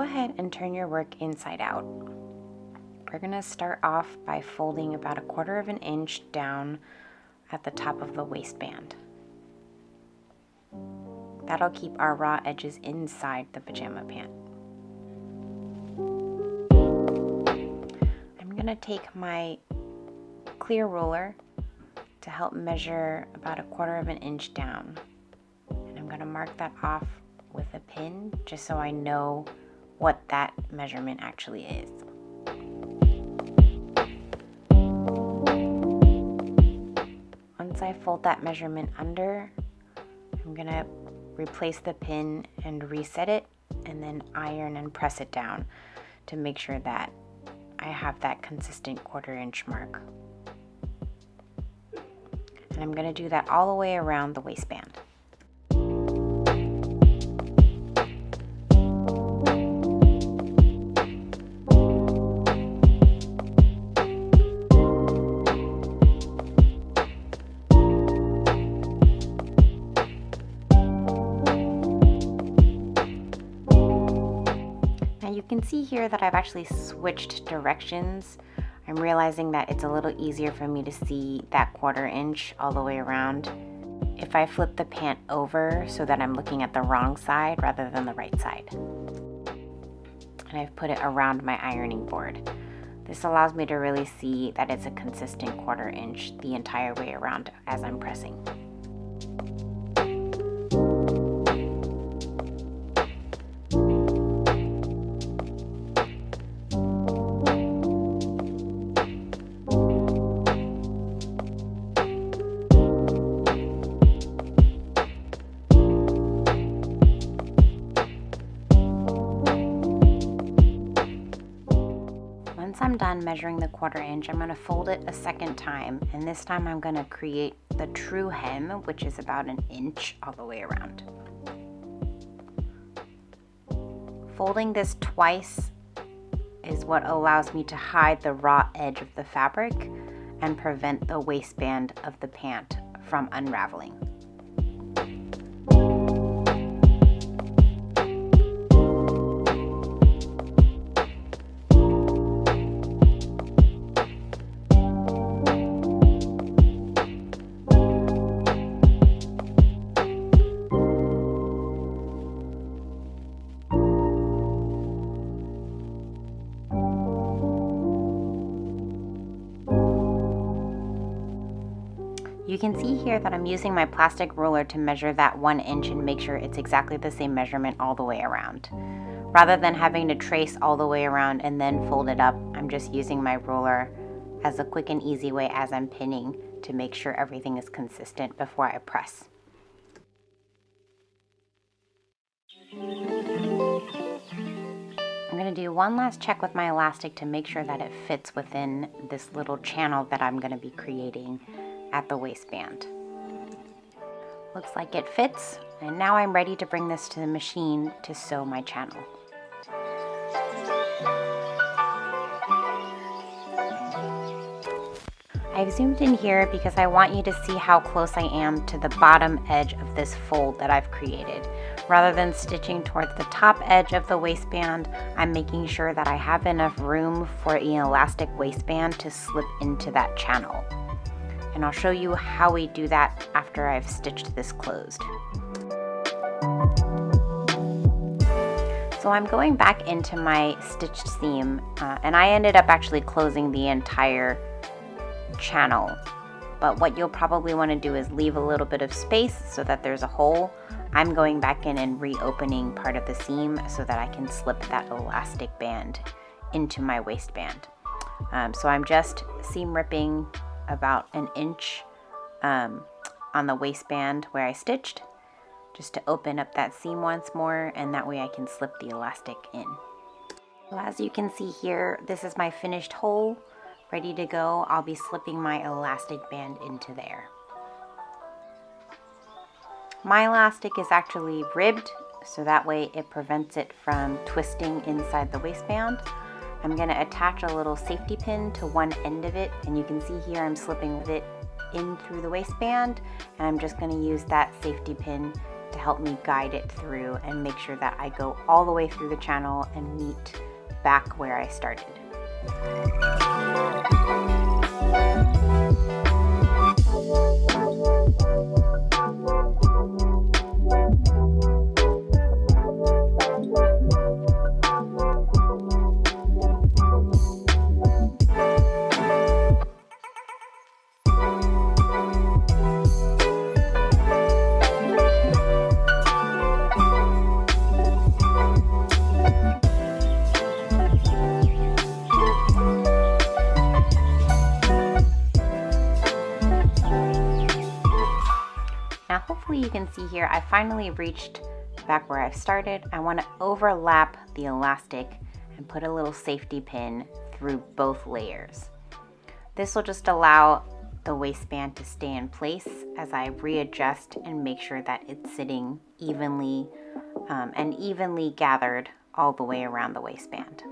go ahead and turn your work inside out. We're gonna start off by folding about 1/4 of an inch down at the top of the waistband. That'll keep our raw edges inside the pajama pant. I'm gonna take my clear ruler to help measure about 1/4 of an inch down. And I'm gonna mark that off with a pin just so I know what that measurement actually is. Once I fold that measurement under, I'm gonna replace the pin and reset it, and then iron and press it down to make sure that I have that consistent 1/4 inch mark. And I'm gonna do that all the way around the waistband. You can see here that I've actually switched directions. I'm realizing that it's a little easier for me to see that 1/4 inch all the way around if I flip the pant over so that I'm looking at the wrong side rather than the right side. And I've put it around my ironing board. This allows me to really see that it's a consistent 1/4 inch the entire way around as I'm pressing. Once I'm done measuring the 1/4 inch, I'm going to fold it a second time, and this time I'm going to create the true hem, which is about 1 inch all the way around. Folding this twice is what allows me to hide the raw edge of the fabric and prevent the waistband of the pant from unraveling. You can see here that I'm using my plastic ruler to measure that 1 inch and make sure it's exactly the same measurement all the way around. Rather than having to trace all the way around and then fold it up, I'm just using my ruler as a quick and easy way as I'm pinning to make sure everything is consistent before I press. I'm going to do one last check with my elastic to make sure that it fits within this little channel that I'm going to be creating at the waistband. Looks like it fits, and now I'm ready to bring this to the machine to sew my channel. I've zoomed in here because I want you to see how close I am to the bottom edge of this fold that I've created. Rather than stitching towards the top edge of the waistband, I'm making sure that I have enough room for an elastic waistband to slip into that channel. And I'll show you how we do that after I've stitched this closed. So I'm going back into my stitched seam, and I ended up actually closing the entire channel. But what you'll probably want to do is leave a little bit of space so that there's a hole. I'm going back in and reopening part of the seam so that I can slip that elastic band into my waistband. So I'm just seam ripping about 1 inch on the waistband where I stitched, just to open up that seam once more, and that way I can slip the elastic in. So as you can see here, this is my finished hole, ready to go. I'll be slipping my elastic band into there. My elastic is actually ribbed, so that way it prevents it from twisting inside the waistband. I'm going to attach a little safety pin to one end of it, and you can see here I'm slipping it in through the waistband, and I'm just going to use that safety pin to help me guide it through and make sure that I go all the way through the channel and meet back where I started. Now hopefully you can see here, I finally reached back where I started. I want to overlap the elastic and put a little safety pin through both layers. This will just allow the waistband to stay in place as I readjust and make sure that it's sitting evenly and evenly gathered all the way around the waistband.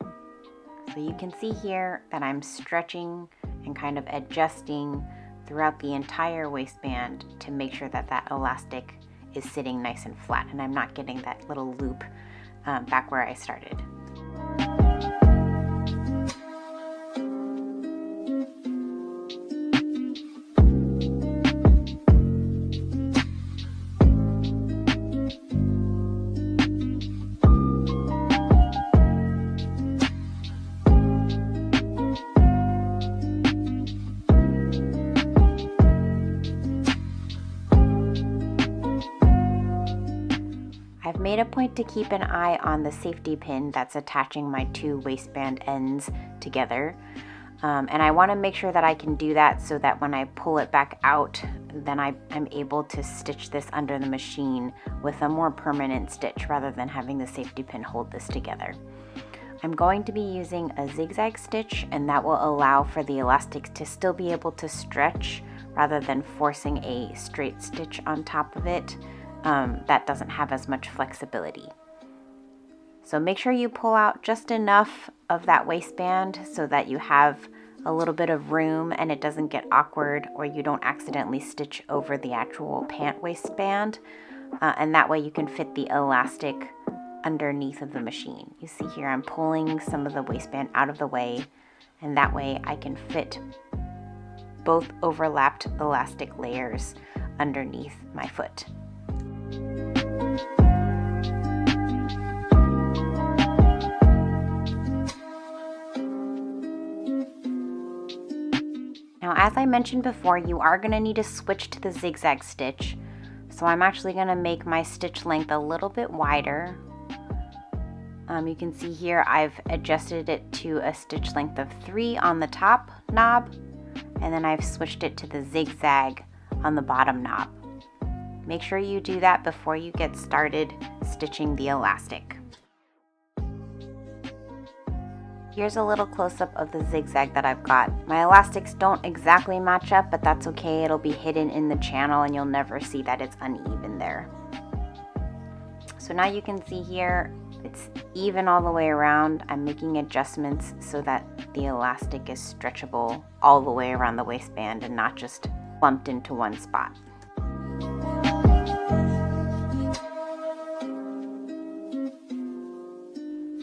So you can see here that I'm stretching and kind of adjusting throughout the entire waistband to make sure that that elastic is sitting nice and flat and I'm not getting that little loop back where I started. I've made a point to keep an eye on the safety pin that's attaching my two waistband ends together. And I want to make sure that I can do that so that when I pull it back out, then I'm able to stitch this under the machine with a more permanent stitch rather than having the safety pin hold this together. I'm going to be using a zigzag stitch, and that will allow for the elastic to still be able to stretch rather than forcing a straight stitch on top of it. That doesn't have as much flexibility. So make sure you pull out just enough of that waistband so that you have a little bit of room and it doesn't get awkward or you don't accidentally stitch over the actual pant waistband. And that way you can fit the elastic underneath of the machine. You see here I'm pulling some of the waistband out of the way, and that way I can fit both overlapped elastic layers underneath my foot. Now, as I mentioned before, you are going to need to switch to the zigzag stitch. So I'm actually going to make my stitch length a little bit wider. You can see here I've adjusted it to a stitch length of 3 on the top knob, and then I've switched it to the zigzag on the bottom knob. Make sure you do that before you get started stitching the elastic. Here's a little close-up of the zigzag that I've got. My elastics don't exactly match up, but that's okay. It'll be hidden in the channel and you'll never see that it's uneven there. So now you can see here, it's even all the way around. I'm making adjustments so that the elastic is stretchable all the way around the waistband and not just clumped into one spot.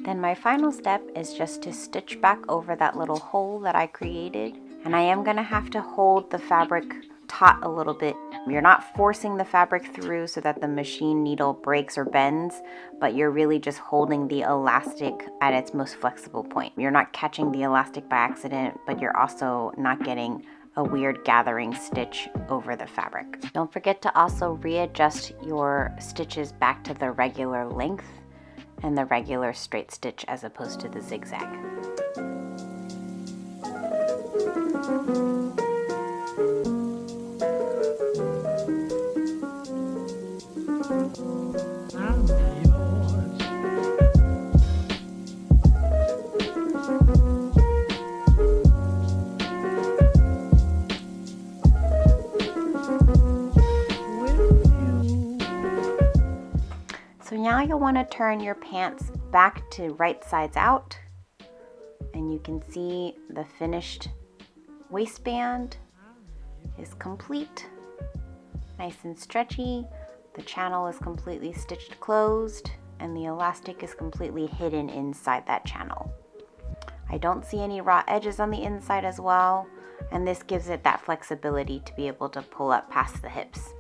Then my final step is just to stitch back over that little hole that I created. And I am going to have to hold the fabric taut a little bit. You're not forcing the fabric through so that the machine needle breaks or bends, but you're really just holding the elastic at its most flexible point. You're not catching the elastic by accident, but you're also not getting a weird gathering stitch over the fabric. Don't forget to also readjust your stitches back to the regular length and the regular straight stitch as opposed to the zigzag. So now you'll want to turn your pants back to right sides out, and you can see the finished waistband is complete. Nice and stretchy. The channel is completely stitched closed and the elastic is completely hidden inside that channel. I don't see any raw edges on the inside as well, and this gives it that flexibility to be able to pull up past the hips.